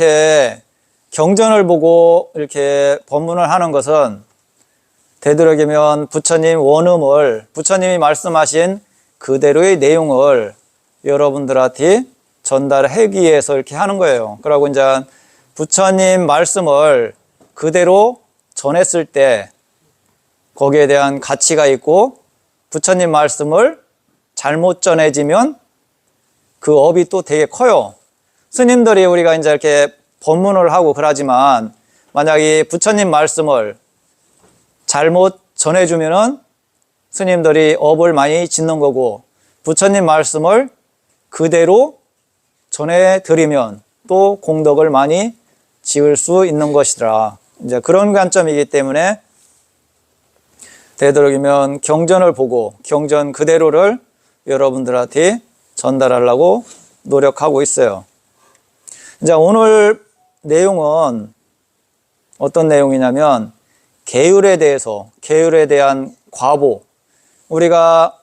이렇게 경전을 보고 이렇게 법문을 하는 것은 되도록이면 부처님 원음을, 부처님이 말씀하신 그대로의 내용을 여러분들한테 전달하기 위해서 이렇게 하는 거예요. 그러고 이제 부처님 말씀을 그대로 전했을 때 거기에 대한 가치가 있고, 부처님 말씀을 잘못 전해지면 그 업이 또 되게 커요. 스님들이 우리가 이제 이렇게 법문을 하고 그러지만 만약에 부처님 말씀을 잘못 전해주면은 스님들이 업을 많이 짓는 거고, 부처님 말씀을 그대로 전해드리면 또 공덕을 많이 지을 수 있는 것이더라. 이제 그런 관점이기 때문에 되도록이면 경전을 보고 경전 그대로를 여러분들한테 전달하려고 노력하고 있어요. 이제 오늘 내용은 어떤 내용이냐면 계율에 대해서, 계율에 대한 과보. 우리가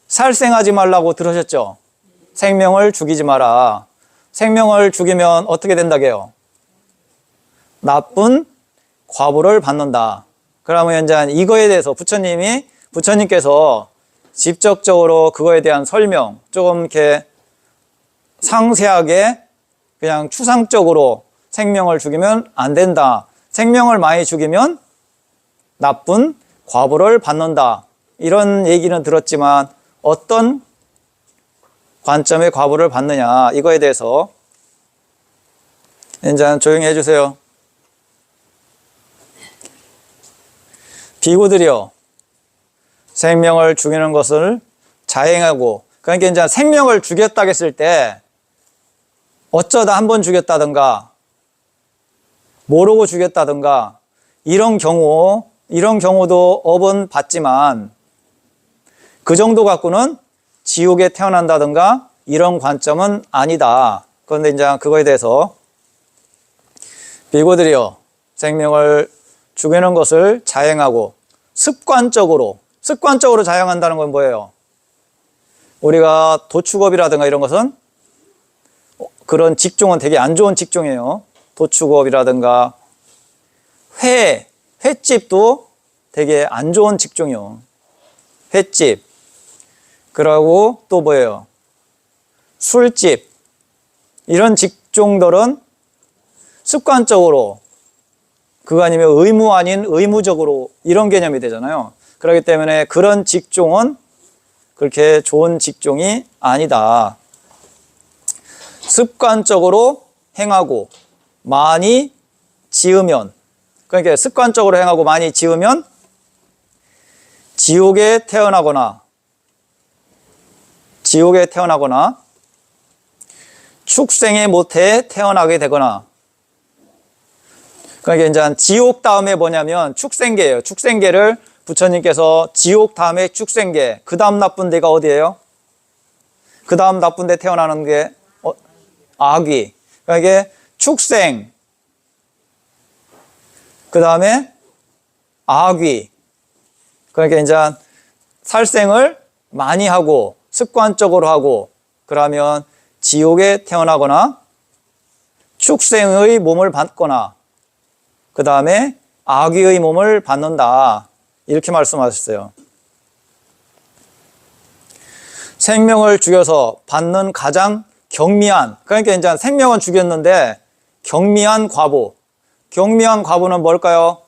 살생하지 말라고 들으셨죠? 생명을 죽이지 마라. 생명을 죽이면 어떻게 된다게요? 나쁜 과보를 받는다. 그러면 이제 이거에 대해서 부처님께서 직접적으로 그거에 대한 설명, 조금 이렇게 상세하게 그냥 추상적으로 생명을 죽이면 안 된다. 생명을 많이 죽이면 나쁜 과보를 받는다. 이런 얘기는 들었지만 어떤 관점의 과보를 받느냐, 이거에 대해서 이제 조용히 해주세요. 비구들이요, 생명을 죽이는 것을 자행하고, 그러니까 이제 생명을 죽였다고 했을 때 어쩌다 한 번 죽였다든가 모르고 죽였다든가 이런 경우도 업은 받지만 그 정도 갖고는 지옥에 태어난다든가 이런 관점은 아니다. 그런데 이제 그거에 대해서 비구들이요, 생명을 죽이는 것을 자행하고 습관적으로 자행한다는 건 뭐예요? 우리가 도축업이라든가 이런 것은 그런 직종은 되게 안 좋은 직종이에요. 도축업이라든가 횟집도 되게 안 좋은 직종이요. 횟집. 그러고 또 뭐예요? 술집. 이런 직종들은 습관적으로, 그거 아니면 의무 아닌 의무적으로 이런 개념이 되잖아요. 그렇기 때문에 그런 직종은 그렇게 좋은 직종이 아니다. 습관적으로 행하고 많이 지으면, 그러니까 습관적으로 행하고 많이 지으면 지옥에 태어나거나 축생의 모태에 태어나게 되거나, 그러니까 이제 지옥 다음에 뭐냐면 축생계예요. 축생계를 부처님께서 지옥 다음에 축생계, 그 다음 나쁜 데가 어디예요? 그 다음 나쁜 데 태어나는 게 아귀. 그러니까 이게 축생, 그 다음에 아귀. 그러니까 이제 살생을 많이 하고 습관적으로 하고 그러면 지옥에 태어나거나 축생의 몸을 받거나 그 다음에 아귀의 몸을 받는다. 이렇게 말씀하셨어요. 생명을 죽여서 받는 가장 경미한, 그러니까 이제 생명은 죽였는데 경미한 과보. 경미한 과보는 뭘까요?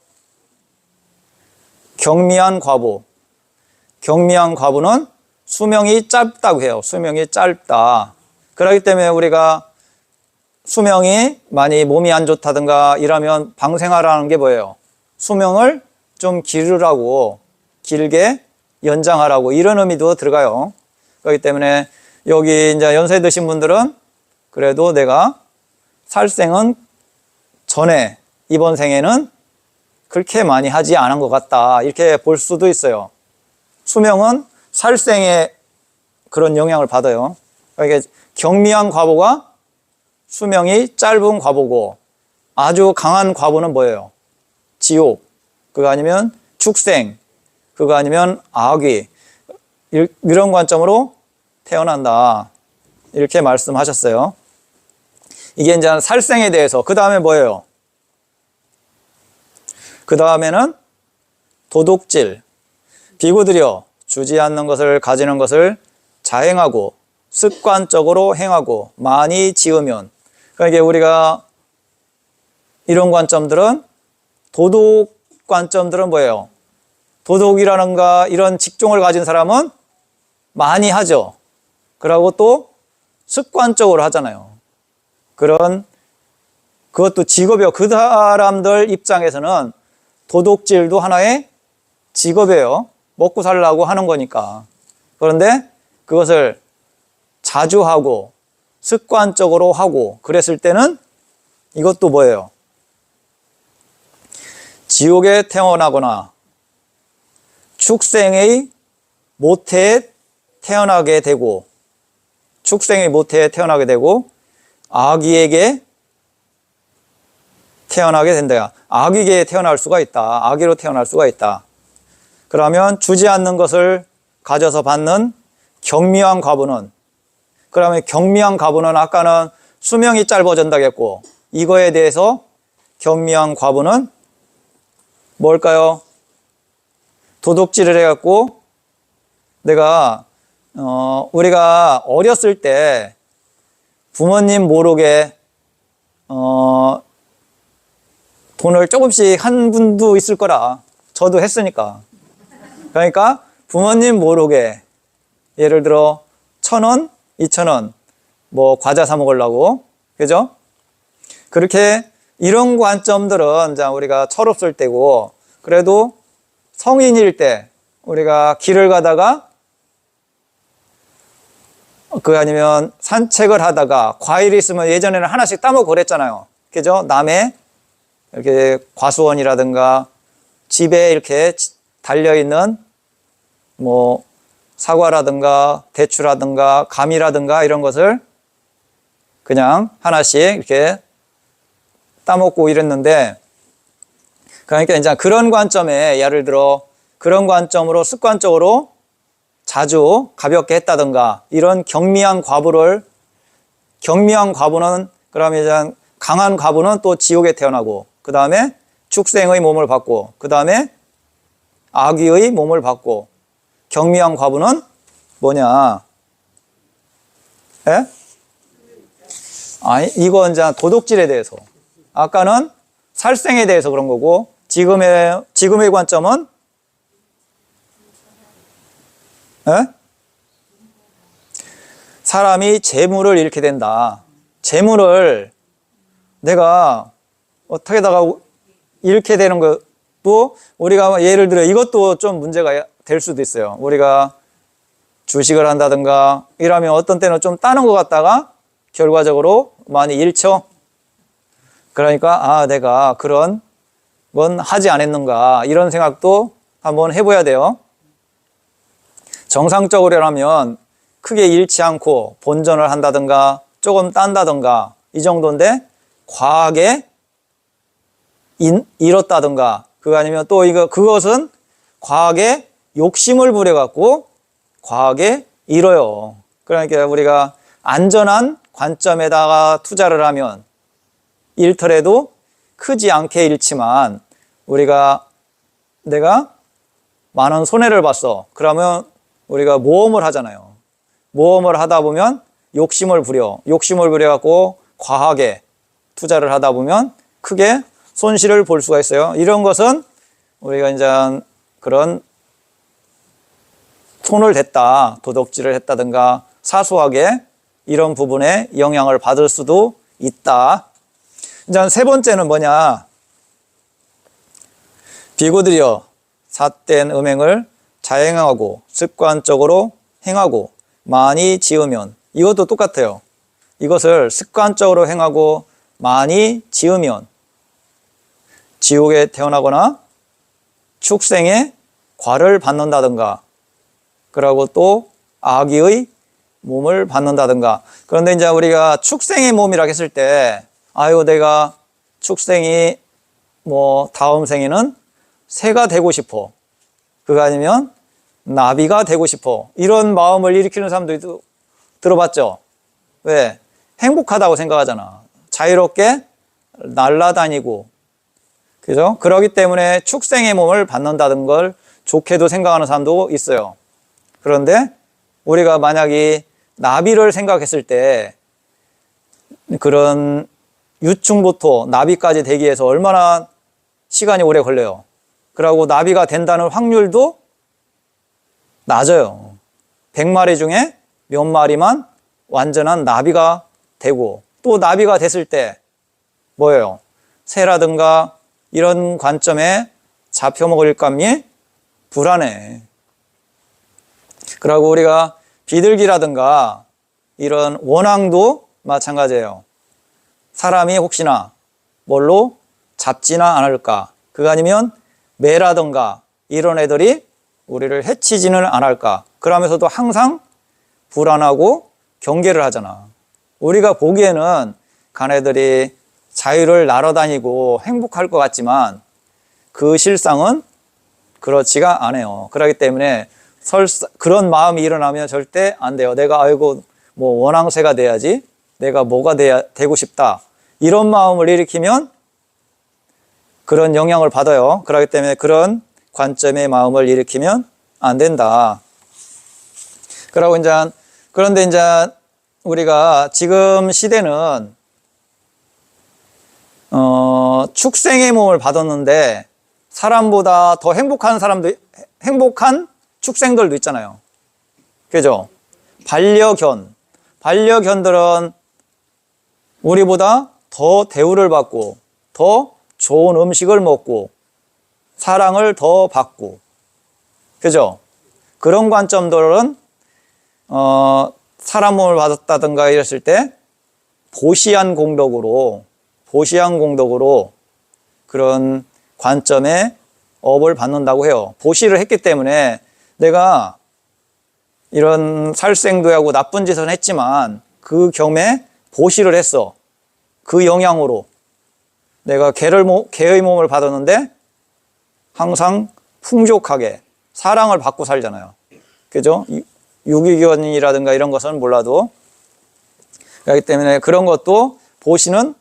경미한 과보는 수명이 짧다고 해요. 수명이 짧다. 그렇기 때문에 우리가 수명이 많이 몸이 안 좋다든가 이러면 방생하라는 게 뭐예요? 수명을 좀 기르라고, 길게 연장하라고, 이런 의미도 들어가요. 그렇기 때문에 여기 이제 연세 드신 분들은 그래도 내가 살생은 전에 이번 생에는 그렇게 많이 하지 않은 것 같다, 이렇게 볼 수도 있어요. 수명은 살생에 그런 영향을 받아요. 그러니까 경미한 과보가 수명이 짧은 과보고, 아주 강한 과보는 뭐예요? 지옥, 그거 아니면 축생, 그거 아니면 아귀, 이런 관점으로 태어난다, 이렇게 말씀하셨어요. 이게 이제 살생에 대해서. 그 다음에 뭐예요? 그 다음에는 도둑질. 비구들이여 주지 않는 것을 가지는 것을 자행하고 습관적으로 행하고 많이 지으면. 그러니까 우리가 이런 관점들은, 도둑 관점들은 뭐예요? 도둑이라는가 이런 직종을 가진 사람은 많이 하죠. 그러고 또 습관적으로 하잖아요. 그것도 직업이요. 그 사람들 입장에서는 도둑질도 하나의 직업이에요. 먹고 살려고 하는 거니까. 그런데 그것을 자주 하고 습관적으로 하고 그랬을 때는 이것도 뭐예요? 지옥에 태어나거나 축생의 모태에 태어나게 되고, 축생의 모태에 태어나게 되고 아기에게 태어나게 된다. 아기에게 태어날 수가 있다. 아기로 태어날 수가 있다. 그러면 주지 않는 것을 가져서 받는 경미한 과부는, 그러면 경미한 과부는 아까는 수명이 짧아진다고 했고, 이거에 대해서 경미한 과부는 뭘까요? 도둑질을 해갖고 내가 우리가 어렸을 때 부모님 모르게 돈을 조금씩 한 분도 있을 거라. 저도 했으니까. 그러니까 부모님 모르게 예를 들어 1,000원, 2,000원 뭐 과자 사 먹으려고, 그죠? 그렇게 이런 관점들은 이제 우리가 철없을 때고, 그래도 성인일 때 우리가 길을 가다가 아니면 산책을 하다가 과일이 있으면 예전에는 하나씩 따먹고 그랬잖아요. 그죠? 남의 이렇게 과수원이라든가 집에 이렇게 달려있는 뭐 사과라든가 대추라든가 감이라든가 이런 것을 그냥 하나씩 이렇게 따먹고 이랬는데, 그러니까 이제 그런 관점에 예를 들어 그런 관점으로 습관적으로 자주 가볍게 했다든가 이런 경미한 과부는, 그러면 이제 강한 과부는 또 지옥에 태어나고, 그 다음에 축생의 몸을 받고, 그 다음에 아귀의 몸을 받고, 경미한 과부는 뭐냐? 예? 아니, 이거 이제 도둑질에 대해서. 아까는 살생에 대해서 그런 거고, 지금의 관점은 예? 사람이 재물을 잃게 된다. 재물을 내가 어떻게다가 잃게 되는 것도, 우리가 예를 들어 이것도 좀 문제가 될 수도 있어요. 우리가 주식을 한다든가 이러면 어떤 때는 좀 따는 것 같다가 결과적으로 많이 잃죠. 그러니까 내가 그런 건 하지 않았는가 이런 생각도 한번 해봐야 돼요. 정상적으로라면 크게 잃지 않고 본전을 한다든가 조금 딴다든가 이 정도인데, 과하게 잃었다든가 그거 아니면 또 그것은 과하게 욕심을 부려갖고 과하게 잃어요. 그러니까 우리가 안전한 관점에다가 투자를 하면 잃더라도 크지 않게 잃지만, 내가 많은 손해를 봤어. 그러면 우리가 모험을 하잖아요. 모험을 하다 보면 욕심을 부려갖고 과하게 투자를 하다 보면 크게 손실을 볼 수가 있어요. 이런 것은 우리가 이제 그런 손을 댔다, 도둑질을 했다든가 사소하게 이런 부분에 영향을 받을 수도 있다. 이제 세 번째는 뭐냐? 비구들이여 삿된 음행을 자행하고 습관적으로 행하고 많이 지으면, 이것도 똑같아요. 이것을 습관적으로 행하고 많이 지으면 지옥에 태어나거나 축생의 과를 받는다든가, 그리고 또 아기의 몸을 받는다든가. 그런데 이제 우리가 축생의 몸이라고 했을 때, 내가 축생이 다음 생에는 새가 되고 싶어. 그거 아니면 나비가 되고 싶어. 이런 마음을 일으키는 사람들도 들어봤죠? 왜? 행복하다고 생각하잖아. 자유롭게 날아다니고, 그죠? 그러기 때문에 축생의 몸을 받는다는 걸 좋게도 생각하는 사람도 있어요. 그런데 우리가 만약에 나비를 생각했을 때 그런 유충부터 나비까지 되기 위해서 얼마나 시간이 오래 걸려요. 그리고 나비가 된다는 확률도 낮아요. 100마리 중에 몇 마리만 완전한 나비가 되고, 또 나비가 됐을 때 뭐예요? 새라든가 이런 관점에 잡혀먹을 감이 불안해. 그리고 우리가 비둘기라든가 이런 원앙도 마찬가지예요. 사람이 혹시나 뭘로 잡지나 않을까? 그거 아니면 매라든가 이런 애들이 우리를 해치지는 않을까? 그러면서도 항상 불안하고 경계를 하잖아. 우리가 보기에는 가네들이 자유를 날아다니고 행복할 것 같지만 그 실상은 그렇지가 않아요. 그렇기 때문에 그런 마음이 일어나면 절대 안 돼요. 내가 아이고 뭐 원앙새가 돼야지, 내가 뭐가 되고 싶다, 이런 마음을 일으키면 그런 영향을 받아요. 그렇기 때문에 그런 관점의 마음을 일으키면 안 된다. 그런데 이제 우리가 지금 시대는 축생의 몸을 받았는데 사람보다 더 행복한 사람도, 행복한 축생들도 있잖아요. 그죠? 반려견들은 우리보다 더 대우를 받고 더 좋은 음식을 먹고 사랑을 더 받고, 그죠? 그런 관점들은 사람 몸을 받았다든가 이랬을 때 보시한 공덕으로 그런 관점에 업을 받는다고 해요. 보시를 했기 때문에 내가 이런 살생도하고 나쁜 짓은 했지만 그 겸에 보시를 했어. 그 영향으로 내가 개의 몸을 받았는데 항상 풍족하게 사랑을 받고 살잖아요. 그죠? 유기견이라든가 이런 것은 몰라도. 그렇기 때문에 그런 것도 보시는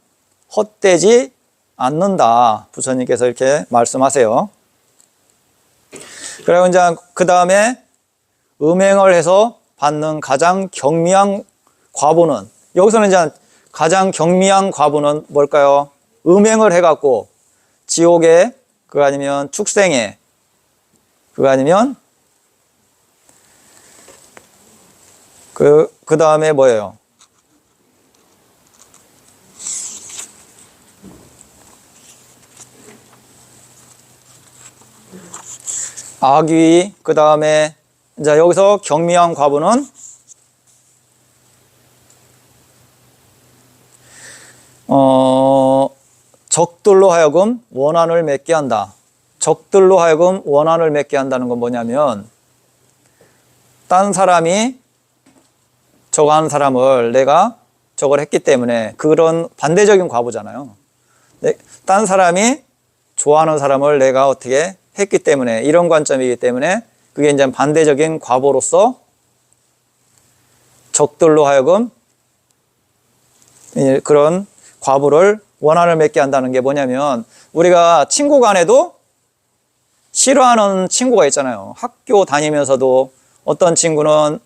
헛되지 않는다. 부처님께서 이렇게 말씀하세요. 그리고 이제 그 다음에 음행을 해서 받는 가장 경미한 과보는, 여기서는 이제 가장 경미한 과보는 뭘까요? 음행을 해갖고 지옥에, 그거 아니면 축생에, 그거 아니면 그 다음에 뭐예요? 악귀, 그 다음에 이제 여기서 경미한 과보는 적들로 하여금 원한을 맺게 한다. 적들로 하여금 원한을 맺게 한다는 건 뭐냐면, 딴 사람이 저거 하는 사람을 내가 저걸 했기 때문에, 그런 반대적인 과보잖아요. 딴 사람이 좋아하는 사람을 내가 어떻게 했기 때문에, 이런 관점이기 때문에 그게 이제 반대적인 과보로서 적들로 하여금 그런 과보를 원한을 맺게 한다는 게 뭐냐면, 우리가 친구 간에도 싫어하는 친구가 있잖아요. 학교 다니면서도 어떤 친구는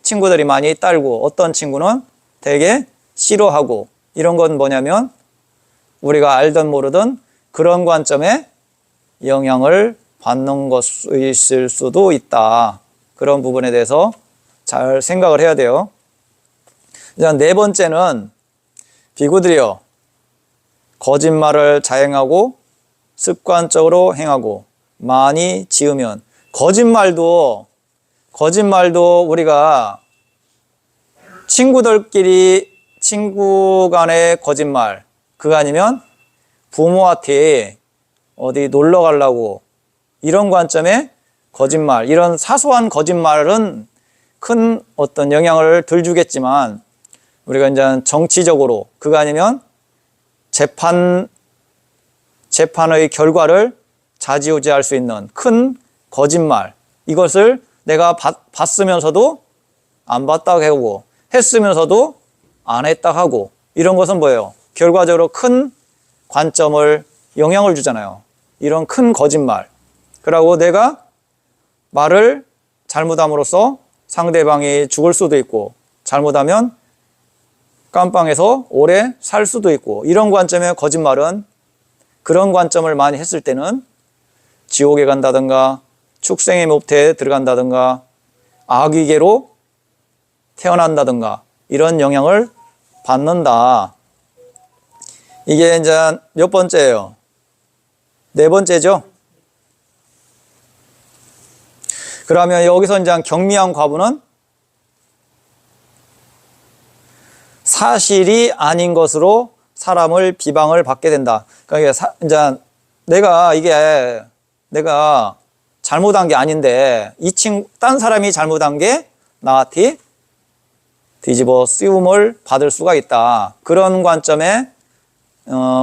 친구들이 많이 딸고 어떤 친구는 되게 싫어하고, 이런 건 뭐냐면 우리가 알든 모르든 그런 관점에 영향을 받는 것일 수도 있다. 그런 부분에 대해서 잘 생각을 해야 돼요. 일단 네 번째는 비구들이요, 거짓말을 자행하고 습관적으로 행하고 많이 지으면, 거짓말도 우리가 친구 간의 거짓말, 그거 아니면 부모한테 어디 놀러 가려고, 이런 관점의 거짓말, 이런 사소한 거짓말은 큰 어떤 영향을 덜 주겠지만, 우리가 이제 정치적으로, 그거 아니면 재판의 결과를 좌지우지할 수 있는 큰 거짓말, 이것을 내가 봤으면서도 안 봤다고 하고, 했으면서도 안 했다 하고, 이런 것은 뭐예요? 결과적으로 큰 관점을, 영향을 주잖아요. 이런 큰 거짓말. 그러고 내가 말을 잘못함으로써 상대방이 죽을 수도 있고, 잘못하면 깜빵에서 오래 살 수도 있고, 이런 관점의 거짓말은, 그런 관점을 많이 했을 때는 지옥에 간다든가 축생의 모태에 들어간다든가 아귀계로 태어난다든가 이런 영향을 받는다. 이게 이제 몇 번째예요? 네 번째죠? 그러면 여기서 이제 경미한 과부는 사실이 아닌 것으로 사람을 비방을 받게 된다. 그러니까 이제 내가 잘못한 게 아닌데 딴 사람이 잘못한 게 나한테 뒤집어 씌움을 받을 수가 있다. 그런 관점에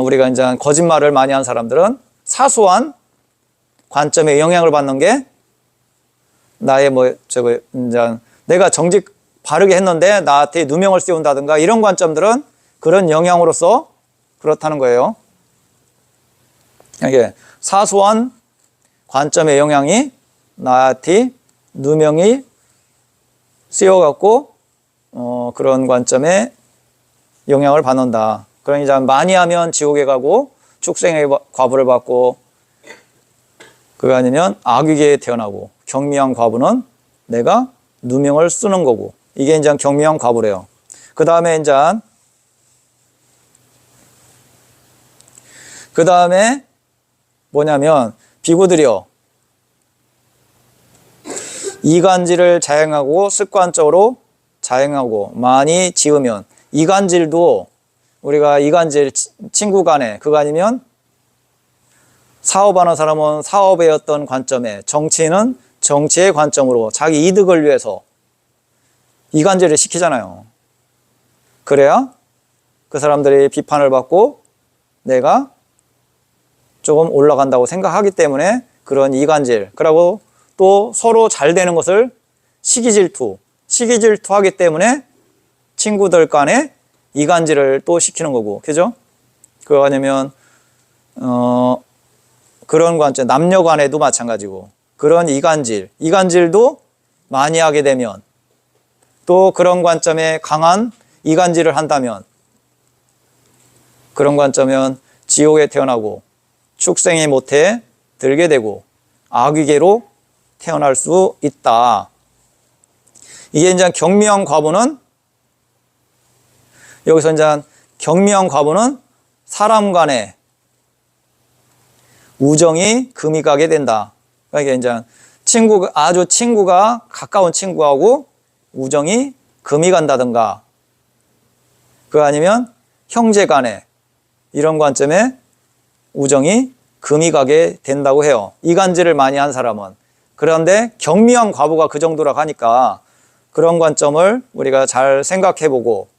우리가 이제 거짓말을 많이 한 사람들은 사소한 관점에 영향을 받는 게 나의 이제 내가 정직 바르게 했는데 나한테 누명을 씌운다든가 이런 관점들은 그런 영향으로서 그렇다는 거예요. 이게 사소한 관점의 영향이 나한테 누명이 씌워갖고 그런 관점에 영향을 받는다. 그러니 많이 하면 지옥에 가고 축생의 과부를 받고, 그거 아니면 악귀계에 태어나고, 경미한 과부는 내가 누명을 쓰는 거고, 이게 이제 경미한 과부래요. 그 다음에 뭐냐면 비구들이요, 이간질을 자행하고 습관적으로 자행하고 많이 지으면, 이간질도 우리가 이간질 친구 간에, 그거 아니면 사업하는 사람은 사업의 어떤 관점에, 정치인은 정치의 관점으로 자기 이득을 위해서 이간질을 시키잖아요. 그래야 그 사람들이 비판을 받고 내가 조금 올라간다고 생각하기 때문에 그런 이간질, 그리고 또 서로 잘 되는 것을 시기질투하기 때문에 친구들 간에 이간질을 또 시키는 거고, 그죠? 그거 아니면 그런 관점, 남녀 간에도 마찬가지고, 그런 이간질도 많이 하게 되면, 또 그런 관점에 강한 이간질을 한다면, 그런 관점은 지옥에 태어나고 축생의 모태에 들게 되고 악귀계로 태어날 수 있다. 이게 이제 경미한 과부는, 여기서 이제 경미한 과부는 사람 간의 우정이 금이 가게 된다. 그러니까 이제 아주 친구가 가까운 친구하고 우정이 금이 간다든가, 그 아니면 형제 간에 이런 관점에 우정이 금이 가게 된다고 해요. 이간질을 많이 한 사람은. 그런데 경미한 과부가 그 정도라 하니까 그런 관점을 우리가 잘 생각해보고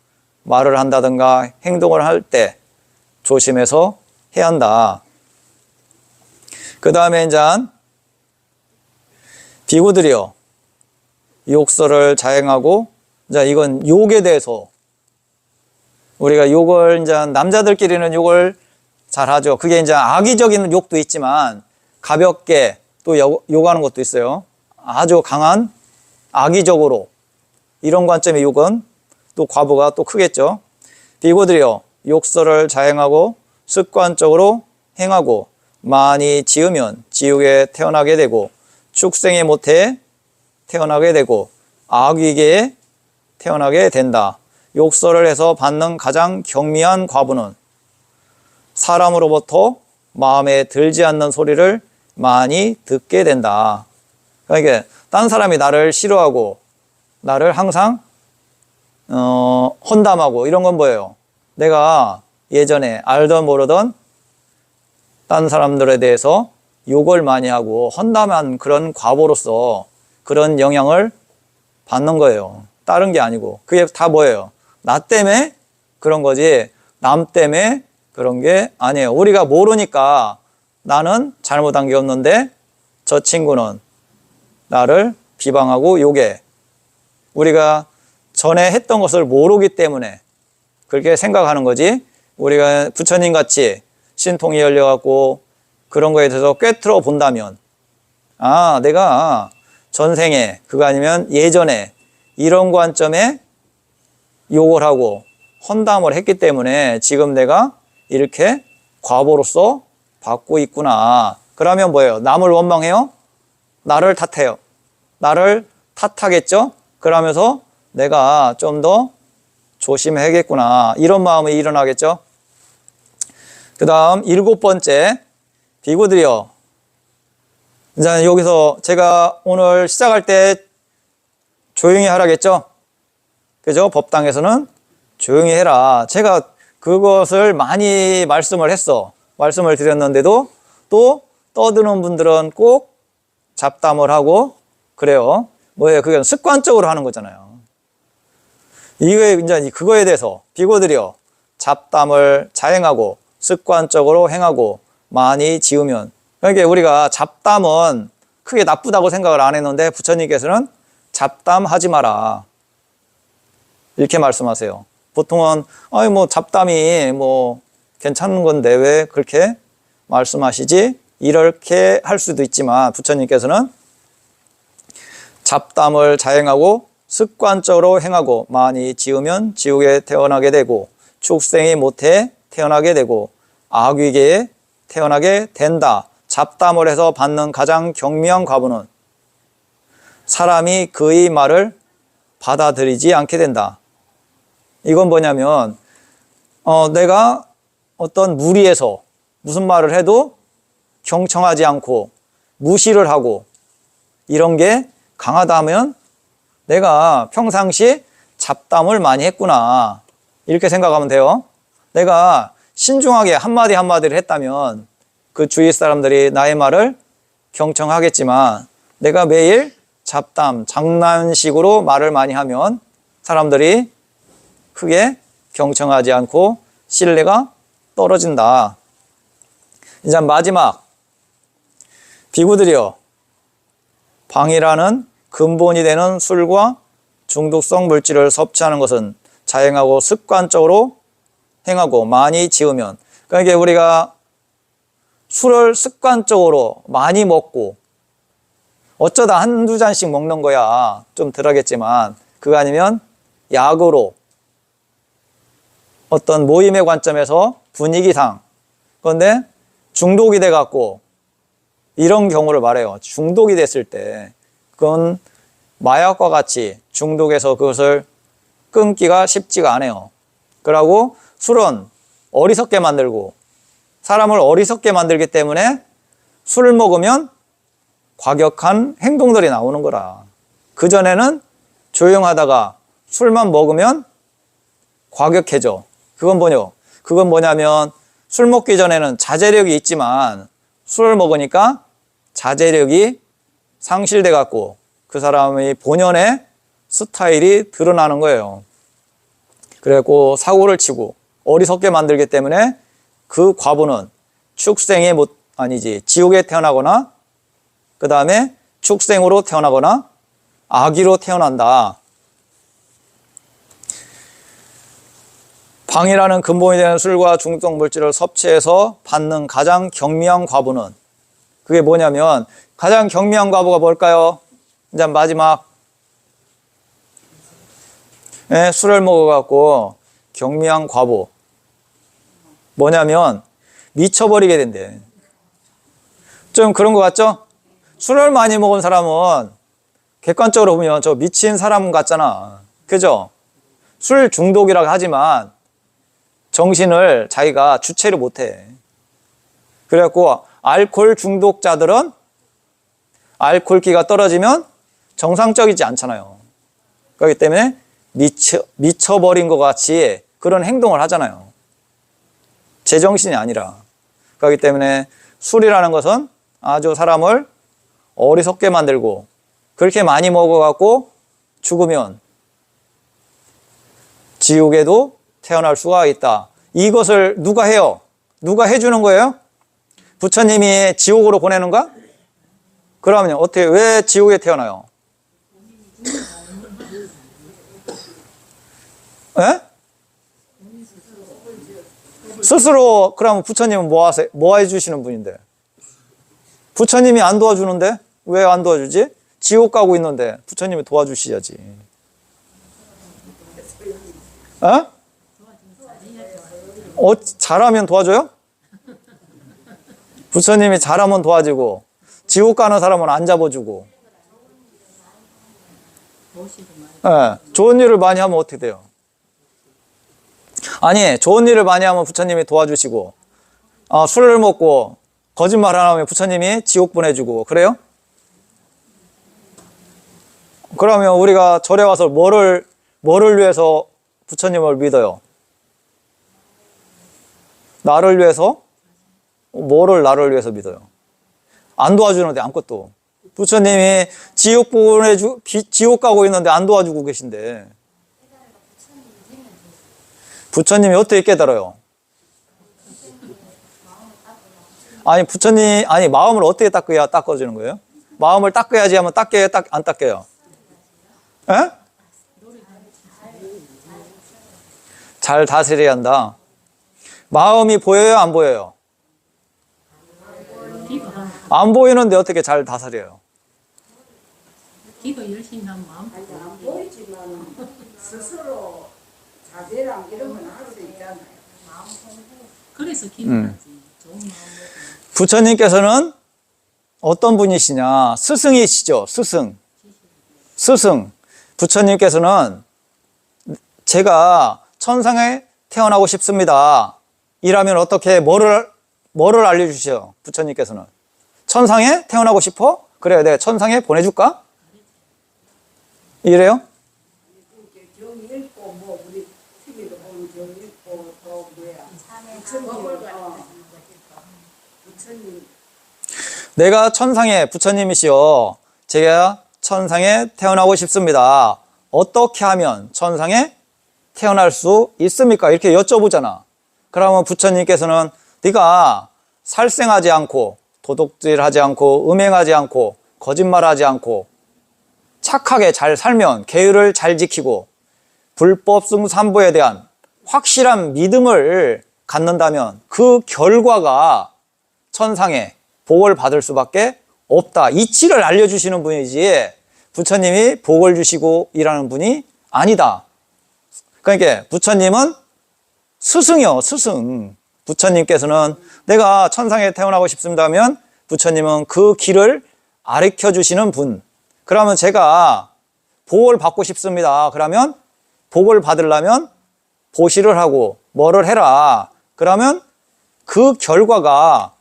말을 한다든가 행동을 할 때 조심해서 해야 한다. 그 다음에 이제 비구들이요, 욕설을 자행하고, 이제 이건 욕에 대해서 우리가 욕을, 이제 남자들끼리는 욕을 잘 하죠. 그게 이제 악의적인 욕도 있지만 가볍게 또 욕하는 것도 있어요. 아주 강한 악의적으로, 이런 관점의 욕은 또 과부가 또 크겠죠. 비구들이요, 욕설을 자행하고 습관적으로 행하고 많이 지으면 지옥에 태어나게 되고 축생의 모태에 태어나게 되고 악귀계에 태어나게 된다. 욕설을 해서 받는 가장 경미한 과부는 사람으로부터 마음에 들지 않는 소리를 많이 듣게 된다. 그러니까 딴 사람이 나를 싫어하고 나를 항상 헌담하고 이런 건 뭐예요? 내가 예전에 알던 모르던 딴 사람들에 대해서 욕을 많이 하고 헌담한 그런 과보로서 그런 영향을 받는 거예요. 다른 게 아니고. 그게 다 뭐예요? 나 때문에 그런 거지 남 때문에 그런 게 아니에요. 우리가 모르니까 나는 잘못한 게 없는데 저 친구는 나를 비방하고 욕해. 우리가 전에 했던 것을 모르기 때문에 그렇게 생각하는 거지. 우리가 부처님 같이 신통이 열려갖고 그런 거에 대해서 꿰뚫어 본다면, 아, 내가 전생에, 그거 아니면 예전에 이런 관점에 욕을 하고 헌담을 했기 때문에 지금 내가 이렇게 과보로서 받고 있구나. 그러면 뭐예요? 남을 원망해요? 나를 탓해요. 나를 탓하겠죠? 그러면서 내가 좀 더 조심해야겠구나. 이런 마음이 일어나겠죠? 그 다음 7번째, 비구들이여. 이제 여기서 제가 오늘 시작할 때 조용히 하라겠죠? 그죠? 법당에서는 조용히 해라. 제가 그것을 많이 말씀을 드렸는데도 또 떠드는 분들은 꼭 잡담을 하고 그래요. 뭐예요? 그건 습관적으로 하는 거잖아요. 이거에 이제 그거에 대해서 비고들이요. 잡담을 자행하고 습관적으로 행하고 많이 지으면, 그러니까 우리가 잡담은 크게 나쁘다고 생각을 안 했는데 부처님께서는 잡담하지 마라 이렇게 말씀하세요. 보통은 아니 뭐 잡담이 뭐 괜찮은 건데 왜 그렇게 말씀하시지? 이렇게 할 수도 있지만 부처님께서는 잡담을 자행하고 습관적으로 행하고 많이 지으면 지옥에 태어나게 되고 축생이 못해 태어나게 되고 악귀계에 태어나게 된다. 잡담을 해서 받는 가장 경미한 과보는 사람이 그의 말을 받아들이지 않게 된다. 이건 뭐냐면 내가 어떤 무리에서 무슨 말을 해도 경청하지 않고 무시를 하고 이런 게 강하다 하면 내가 평상시 잡담을 많이 했구나 이렇게 생각하면 돼요. 내가 신중하게 한마디 한마디를 했다면 그 주위 사람들이 나의 말을 경청하겠지만 내가 매일 잡담, 장난식으로 말을 많이 하면 사람들이 크게 경청하지 않고 신뢰가 떨어진다. 이제 마지막, 비구들이여, 방이라는 근본이 되는 술과 중독성 물질을 섭취하는 것은 자행하고 습관적으로 행하고 많이 지으면, 그러니까 우리가 술을 습관적으로 많이 먹고 어쩌다 한두 잔씩 먹는 거야 좀 덜하겠지만 그거 아니면 약으로 어떤 모임의 관점에서 분위기상, 그런데 중독이 돼 갖고 이런 경우를 말해요. 중독이 됐을 때 그건 마약과 같이 중독해서 그것을 끊기가 쉽지가 않아요. 그러고 술은 어리석게 만들고 사람을 어리석게 만들기 때문에 술을 먹으면 과격한 행동들이 나오는 거라. 그전에는 조용하다가 술만 먹으면 과격해져. 그건 뭐냐면 술 먹기 전에는 자제력이 있지만 술을 먹으니까 자제력이 상실돼 갖고 그 사람의 본연의 스타일이 드러나는 거예요. 그래갖고 사고를 치고 어리석게 만들기 때문에 그 과보는 지옥에 태어나거나 그 다음에 축생으로 태어나거나 아기로 태어난다. 방이라는 근본이 되는 술과 중독 물질을 섭취해서 받는 가장 경미한 과보는, 그게 뭐냐면 가장 경미한 과보가 뭘까요? 이제 마지막, 술을 먹어갖고 경미한 과보 뭐냐면 미쳐버리게 된대. 좀 그런 것 같죠? 술을 많이 먹은 사람은 객관적으로 보면 저 미친 사람 같잖아. 그죠? 술 중독이라고 하지만 정신을 자기가 주체를 못해. 그래갖고 알코올 중독자들은 알코올기가 떨어지면 정상적이지 않잖아요. 그렇기 때문에 미쳐버린 것 같이 그런 행동을 하잖아요. 제정신이 아니라. 그렇기 때문에 술이라는 것은 아주 사람을 어리석게 만들고 그렇게 많이 먹어갖고 죽으면 지옥에도 태어날 수가 있다. 이것을 누가 해요? 누가 해주는 거예요? 부처님이 지옥으로 보내는가? 그러면 어떻게, 왜 지옥에 태어나요? 에? 스스로 그러면 부처님은 뭐 해주시는 분인데? 부처님이 안 도와주는데? 왜 안 도와주지? 지옥 가고 있는데 부처님이 도와주셔야지. 잘하면 도와줘요? 부처님이 잘하면 도와주고 지옥 가는 사람은 안 잡아주고. 좋은 일을 많이 하면 어떻게 돼요? 아니, 좋은 일을 많이 하면 부처님이 도와주시고, 술을 먹고 거짓말 안 하면 부처님이 지옥 보내주고, 그래요? 그러면 우리가 절에 와서 뭐를 위해서 부처님을 믿어요? 나를 위해서? 뭐를 나를 위해서 믿어요? 안 도와주는데 아무것도. 부처님이 지옥 가고 있는데 안 도와주고 계신데. 부처님이 어떻게 깨달아요? 아니, 마음을 어떻게 닦아야 닦아지는 거예요? 마음을 닦아야지 하면 닦여요, 안 닦여요? 에? 잘 다스려야 한다. 마음이 보여요, 안 보여요? 안 보이는데 어떻게 잘 다스려요? 기도 열심히 하면 마음 안 보이지만 스스로 자제랑 이런 건 할 수 있잖아요. 그래서 기도하지. 좋은 마음으로. 부처님께서는 어떤 분이시냐? 스승이시죠, 스승. 부처님께서는 제가 천상에 태어나고 싶습니다. 이라면 어떻게 뭐를 알려주셔요? 부처님께서는 천상에 태어나고 싶어? 그래, 내가 천상에 보내줄까? 이래요? 경 읽고 뭐 우리 TV도 보면 경 읽고 또 뭐야 부처님 내가 천상에 부처님이시여, 제가 천상에 태어나고 싶습니다. 어떻게 하면 천상에 태어날 수 있습니까? 이렇게 여쭤보잖아. 그러면 부처님께서는 네가 살생하지 않고 도둑질하지 않고 음행하지 않고 거짓말하지 않고 착하게 잘 살면 계율을 잘 지키고 불법승 삼보에 대한 확실한 믿음을 갖는다면 그 결과가 천상에 복을 받을 수밖에 없다. 이치를 알려주시는 분이지 부처님이 복을 주시고 일하는 분이 아니다. 그러니까 부처님은 스승이요, 스승. 부처님께서는 내가 천상에 태어나고 싶습니다면 부처님은 그 길을 가르쳐 주시는 분. 그러면 제가 복을 받고 싶습니다. 그러면 복을 받으려면 보시를 하고 뭐를 해라. 그러면 그 결과가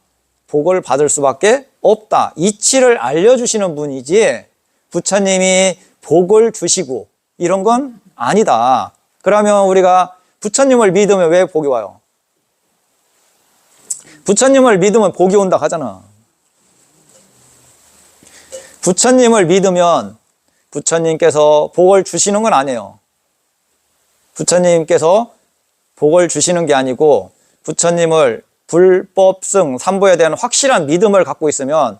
복을 받을 수밖에 없다. 이치를 알려주시는 분이지 부처님이 복을 주시고 이런 건 아니다. 그러면 우리가 부처님을 믿으면 왜 복이 와요? 부처님을 믿으면 복이 온다 하잖아. 부처님을 믿으면 부처님께서 복을 주시는 건 아니에요. 부처님께서 복을 주시는 게 아니고 부처님을 불법승 삼보에 대한 확실한 믿음을 갖고 있으면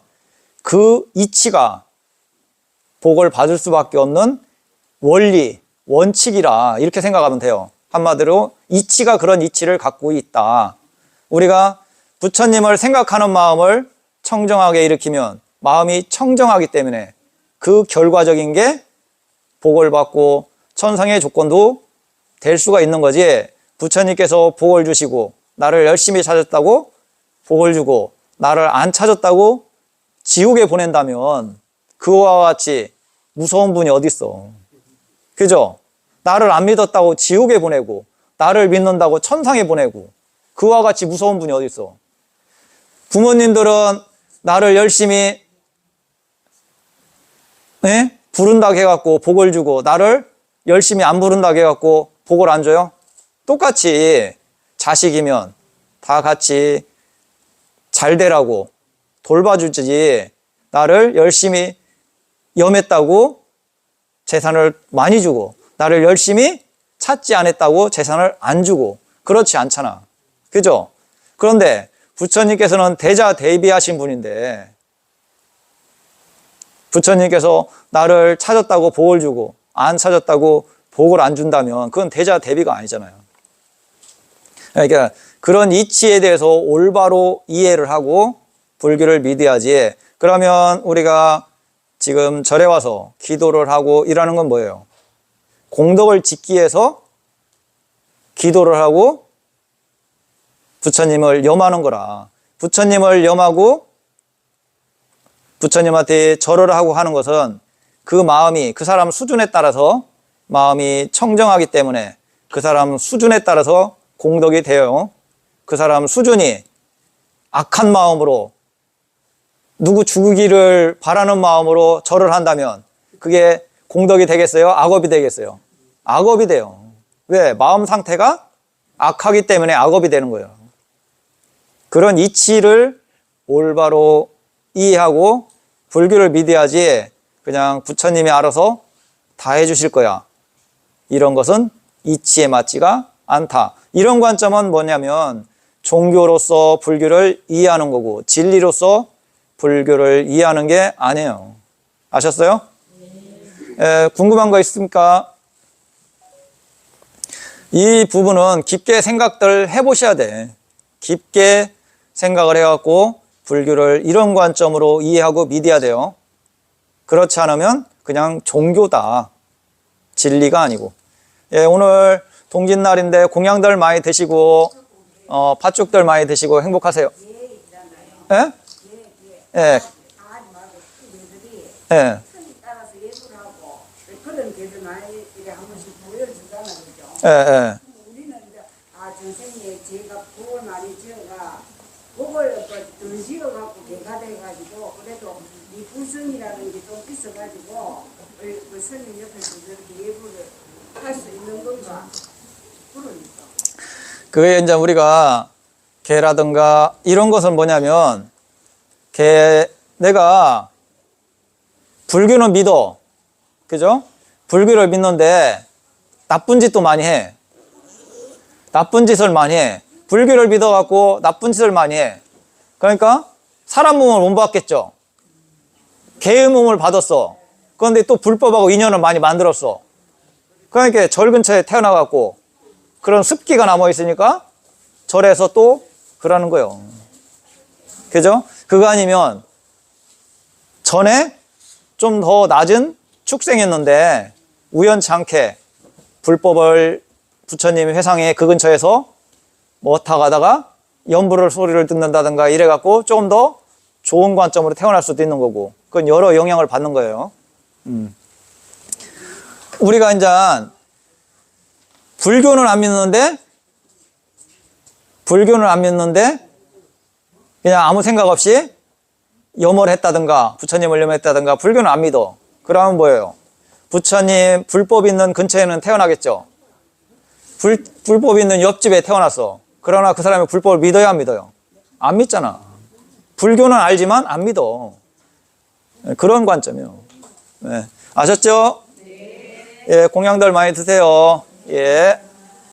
그 이치가 복을 받을 수밖에 없는 원리, 원칙이라 이렇게 생각하면 돼요. 한마디로 이치가 그런 이치를 갖고 있다. 우리가 부처님을 생각하는 마음을 청정하게 일으키면 마음이 청정하기 때문에 그 결과적인 게 복을 받고 천상의 조건도 될 수가 있는 거지. 부처님께서 복을 주시고 나를 열심히 찾았다고 복을 주고 나를 안 찾았다고 지옥에 보낸다면 그와 같이 무서운 분이 어디 있어. 그죠? 나를 안 믿었다고 지옥에 보내고 나를 믿는다고 천상에 보내고 그와 같이 무서운 분이 어디 있어. 부모님들은 나를 열심히 부른다고 해갖고 복을 주고 나를 열심히 안 부른다고 해갖고 복을 안 줘요? 똑같이 자식이면 다 같이 잘 되라고 돌봐주지 나를 열심히 염했다고 재산을 많이 주고 나를 열심히 찾지 않았다고 재산을 안 주고 그렇지 않잖아. 그죠? 그런데 부처님께서는 대자대비하신 분인데 부처님께서 나를 찾았다고 복을 주고 안 찾았다고 복을 안 준다면 그건 대자대비가 아니잖아요. 그러니까 그런 이치에 대해서 올바로 이해를 하고 불교를 믿어야지. 그러면 우리가 지금 절에 와서 기도를 하고 일하는 건 뭐예요? 공덕을 짓기 위해서 기도를 하고 부처님을 염하는 거라. 부처님을 염하고 부처님한테 절을 하고 하는 것은 그 마음이 그 사람 수준에 따라서 마음이 청정하기 때문에 그 사람 수준에 따라서 공덕이 돼요. 그 사람 수준이 악한 마음으로 누구 죽이기를 바라는 마음으로 절을 한다면 그게 공덕이 되겠어요? 악업이 되겠어요? 악업이 돼요. 왜? 마음 상태가 악하기 때문에 악업이 되는 거예요. 그런 이치를 올바로 이해하고 불교를 믿어야지 그냥 부처님이 알아서 다 해주실 거야. 이런 것은 이치에 맞지가 않다. 이런 관점은 뭐냐면 종교로서 불교를 이해하는 거고 진리로서 불교를 이해하는 게 아니에요. 아셨어요? 궁금한 거 있습니까? 이 부분은 깊게 생각들 해보셔야 돼. 깊게 생각을 해갖고 불교를 이런 관점으로 이해하고 믿어야 돼요. 그렇지 않으면 그냥 종교다. 진리가 아니고. 오늘 동짓날인데 공양들 많이 드시고 팥죽들 많이 드시고 행복하세요. 예? 예. 예. 따라서 예술을 하고 그런 게들 많이 이렇게 한 번씩 보여주잖아, 그죠? 예, 예. 우리는 이제 선생님 제가 복을 많이 지어가 복을 덜 지어갖고 개가 돼가지고 그래도 이 불성이라는 게 좀 있어가지고 그 스님 옆에서 저렇게 예불을 할 수 있는 건가? 그러니까. 그게 이제 우리가 개라든가 이런 것은 뭐냐면 내가 불교는 믿어. 그죠? 불교를 믿는데 나쁜 짓도 많이 해. 나쁜 짓을 많이 해. 불교를 믿어갖고 나쁜 짓을 많이 해. 그러니까 사람 몸을 못 받겠죠. 개의 몸을 받았어. 그런데 또 불법하고 인연을 많이 만들었어. 그러니까 절 근처에 태어나갖고 그런 습기가 남아있으니까 절에서 또 그러는 거예요. 그죠? 그거 아니면 전에 좀 더 낮은 축생이었는데 우연찮게 불법을 부처님 회상에 그 근처에서 뭐 타가다가 연불을 소리를 듣는다든가 이래갖고 조금 더 좋은 관점으로 태어날 수도 있는 거고 그건 여러 영향을 받는 거예요. 우리가 이제 불교는 안 믿는데 그냥 아무 생각 없이 염을 했다든가 부처님을 염했다든가 불교는 안 믿어. 그러면 뭐예요? 부처님 불법 있는 근처에는 태어나겠죠. 불법 있는 옆집에 태어났어. 그러나 그 사람이 불법을 믿어야 안 믿어요? 안 믿잖아. 불교는 알지만 안 믿어. 그런 관점이에요. 네. 아셨죠? 네. 예, 공양들 많이 드세요. 예.